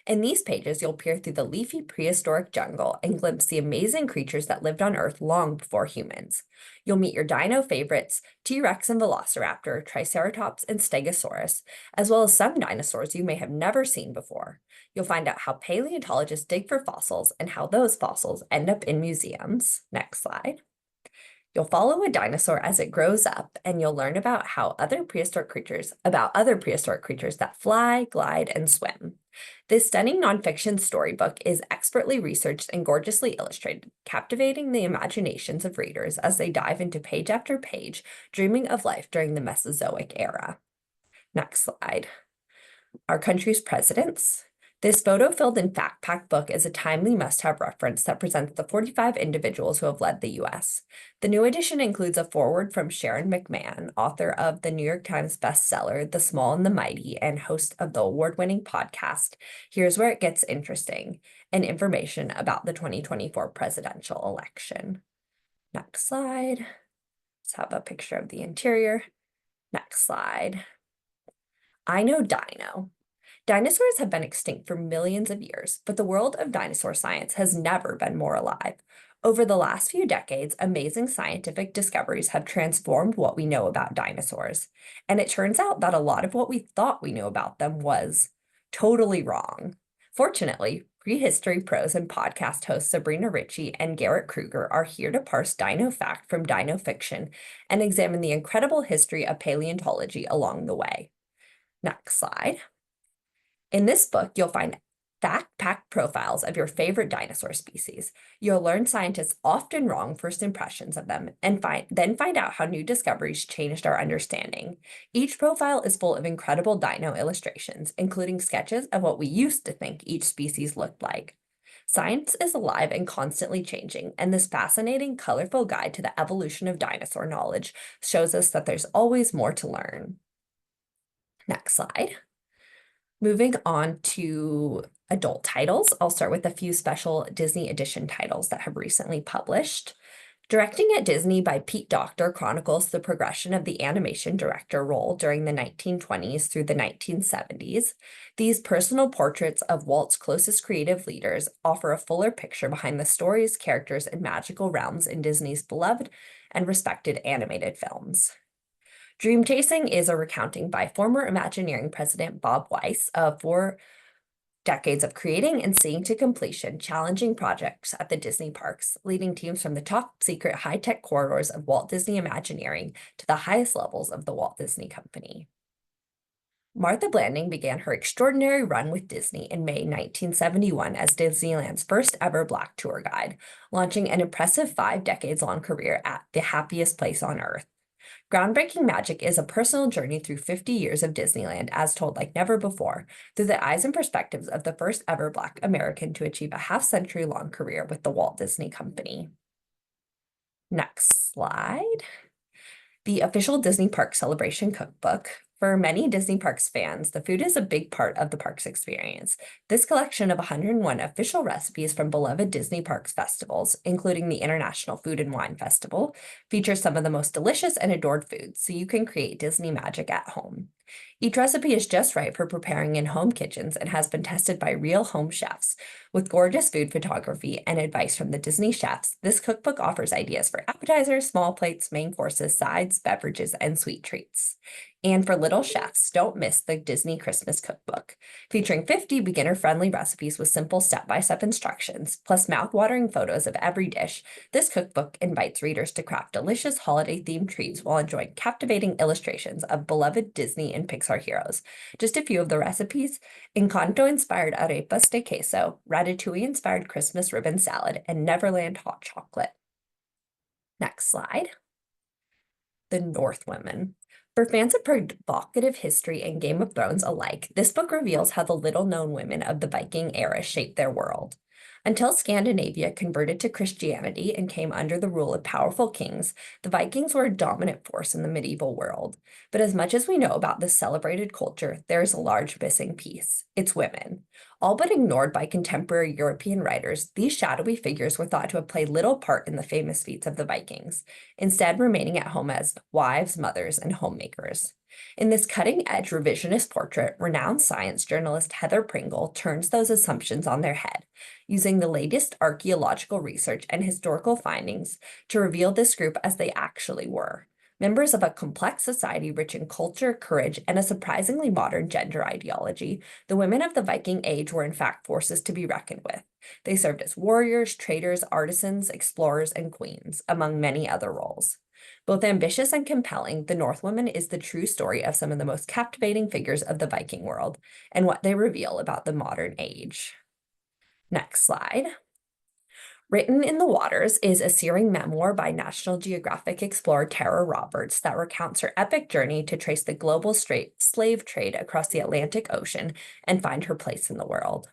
In these pages, you'll peer through the leafy prehistoric jungle and glimpse the amazing creatures that lived on Earth long before humans. You'll meet your dino favorites, T-Rex and Velociraptor, Triceratops and Stegosaurus, as well as some dinosaurs you may have never seen before. You'll find out how paleontologists dig for fossils and how those fossils end up in museums. Next slide. You'll follow a dinosaur as it grows up, and you'll learn about other prehistoric creatures that fly, glide, and swim. This stunning nonfiction storybook is expertly researched and gorgeously illustrated, captivating the imaginations of readers as they dive into page after page, dreaming of life during the Mesozoic era. Next slide. Our country's presidents. This photo-filled and fact-packed book is a timely must-have reference that presents the 45 individuals who have led the U.S. The new edition includes a foreword from Sharon McMahon, author of the New York Times bestseller, The Small and the Mighty, and host of the award-winning podcast, Here's Where It Gets Interesting, and information about the 2024 presidential election. Next slide. Let's have a picture of the interior. Next slide. I Know Dino. Dinosaurs have been extinct for millions of years, but the world of dinosaur science has never been more alive. Over the last few decades, amazing scientific discoveries have transformed what we know about dinosaurs. And it turns out that a lot of what we thought we knew about them was totally wrong. Fortunately, prehistory pros and podcast hosts Sabrina Ritchie and Garrett Kruger are here to parse dino fact from dino fiction and examine the incredible history of paleontology along the way. Next slide. In this book, you'll find fact-packed action-packed profiles of your favorite dinosaur species. You'll learn scientists' often wrong first impressions of them and then find out how new discoveries changed our understanding. Each profile is full of incredible dino illustrations, including sketches of what we used to think each species looked like. Science is alive and constantly changing, and this fascinating, colorful guide to the evolution of dinosaur knowledge shows us that there's always more to learn. Next slide. Moving on to adult titles, I'll start with a few special Disney edition titles that have recently published. Directing at Disney by Pete Docter chronicles the progression of the animation director role during the 1920s through the 1970s. These personal portraits of Walt's closest creative leaders offer a fuller picture behind the stories, characters, and magical realms in Disney's beloved and respected animated films. Dream Chasing is a recounting by former Imagineering president Bob Weiss of 4 decades of creating and seeing to completion challenging projects at the Disney parks, leading teams from the top secret high-tech corridors of Walt Disney Imagineering to the highest levels of the Walt Disney Company. Martha Blanding began her extraordinary run with Disney in May 1971 as Disneyland's first ever Black tour guide, launching an impressive 5 decades-long career at the happiest place on earth. Groundbreaking Magic is a personal journey through 50 years of Disneyland as told like never before, through the eyes and perspectives of the first ever Black American to achieve a half-century-long career with the Walt Disney Company. Next slide. The official Disney Park Celebration Cookbook. For many Disney Parks fans, the food is a big part of the park's experience. This collection of 101 official recipes from beloved Disney Parks festivals, including the International Food and Wine Festival, features some of the most delicious and adored foods, so you can create Disney magic at home. Each recipe is just right for preparing in home kitchens and has been tested by real home chefs. With gorgeous food photography and advice from the Disney chefs, this cookbook offers ideas for appetizers, small plates, main courses, sides, beverages, and sweet treats. And for little chefs, don't miss the Disney Christmas Cookbook, featuring 50 beginner-friendly recipes with simple step-by-step instructions, plus mouth-watering photos of every dish. This cookbook invites readers to craft delicious holiday-themed treats while enjoying captivating illustrations of beloved Disney and Pixar heroes. Just a few of the recipes: Encanto-inspired arepas de queso, Ratatouille-inspired Christmas ribbon salad, and Neverland hot chocolate. Next slide. The Northwomen. For fans of provocative history and Game of Thrones alike, this book reveals how the little-known women of the Viking era shaped their world. Until Scandinavia converted to Christianity and came under the rule of powerful kings, the Vikings were a dominant force in the medieval world. But as much as we know about this celebrated culture, there is a large missing piece: its women. All but ignored by contemporary European writers, these shadowy figures were thought to have played little part in the famous feats of the Vikings, instead remaining at home as wives, mothers, and homemakers. In this cutting-edge revisionist portrait, renowned science journalist Heather Pringle turns those assumptions on their head, using the latest archaeological research and historical findings to reveal this group as they actually were: members of a complex society rich in culture, courage, and a surprisingly modern gender ideology. The women of the Viking Age were in fact forces to be reckoned with. They served as warriors, traders, artisans, explorers, and queens, among many other roles. Both ambitious and compelling, The Northwomen is the true story of some of the most captivating figures of the Viking world and what they reveal about the modern age. Next slide. Written in the Waters is a searing memoir by National Geographic explorer Tara Roberts that recounts her epic journey to trace the global slave trade across the Atlantic Ocean and find her place in the world.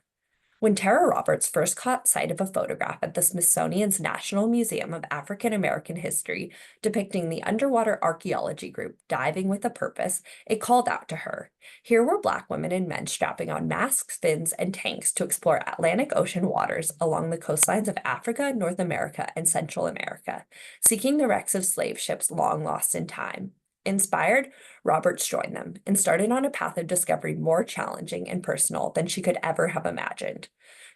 When Tara Roberts first caught sight of a photograph at the Smithsonian's National Museum of African American History depicting the underwater archaeology group diving with a purpose, it called out to her. Here were Black women and men strapping on masks, fins, and tanks to explore Atlantic Ocean waters along the coastlines of Africa, North America, and Central America, seeking the wrecks of slave ships long lost in time. Inspired, Roberts joined them and started on a path of discovery more challenging and personal than she could ever have imagined.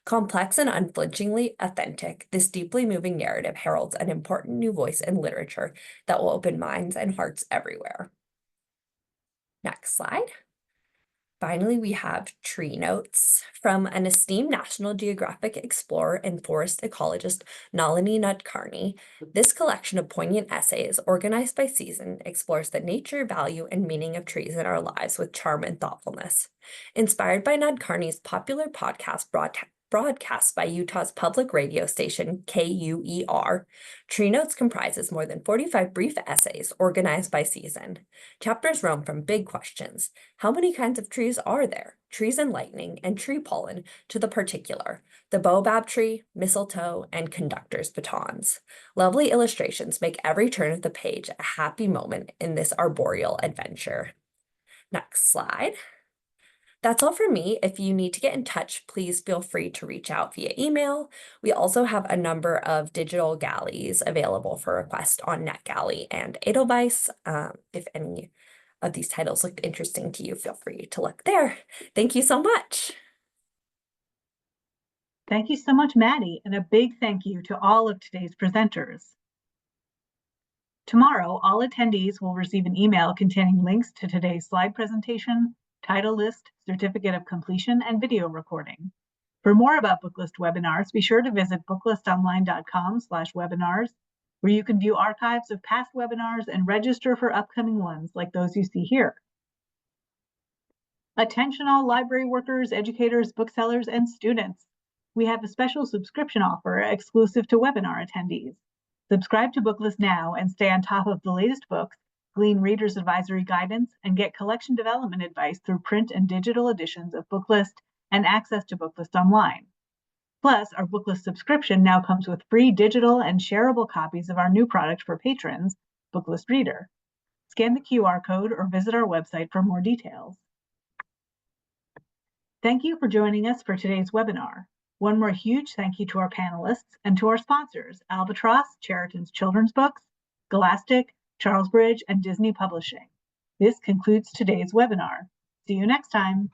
Complex and unflinchingly authentic, this deeply moving narrative heralds an important new voice in literature that will open minds and hearts everywhere. Next slide. Finally, we have Tree Notes from an esteemed National Geographic explorer and forest ecologist, Nalini Nadkarni. This collection of poignant essays, organized by season, explores the nature, value, and meaning of trees in our lives with charm and thoughtfulness. Inspired by Nadkarni's popular podcast broadcast by Utah's public radio station, KUER. Tree Notes comprises more than 45 brief essays organized by season. Chapters roam from big questions. How many kinds of trees are there? Trees and lightning and tree pollen to the particular. The baobab tree, mistletoe, and conductor's batons. Lovely illustrations make every turn of the page a happy moment in this arboreal adventure. Next slide. That's all for me. If you need to get in touch, please feel free to reach out via email. We also have a number of digital galleys available for request on NetGalley and Edelweiss. If any of these titles look interesting to you, feel free to look there. Thank you so much. Thank you so much, Maddie, and a big thank you to all of today's presenters. Tomorrow, all attendees will receive an email containing links to today's slide presentation, title list, certificate of completion, and video recording. For more about Booklist webinars, be sure to visit booklistonline.com/webinars, where you can view archives of past webinars and register for upcoming ones like those you see here. Attention all library workers, educators, booksellers, and students. We have a special subscription offer exclusive to webinar attendees. Subscribe to Booklist now and stay on top of the latest books, glean reader's advisory guidance, and get collection development advice through print and digital editions of Booklist and access to Booklist Online. Plus, our Booklist subscription now comes with free digital and shareable copies of our new product for patrons, Booklist Reader. Scan the QR code or visit our website for more details. Thank you for joining us for today's webinar. One more huge thank you to our panelists and to our sponsors, Albatros, Cheriton's children's books, Scholastic, Charlesbridge, and Disney Publishing. This concludes today's webinar. See you next time.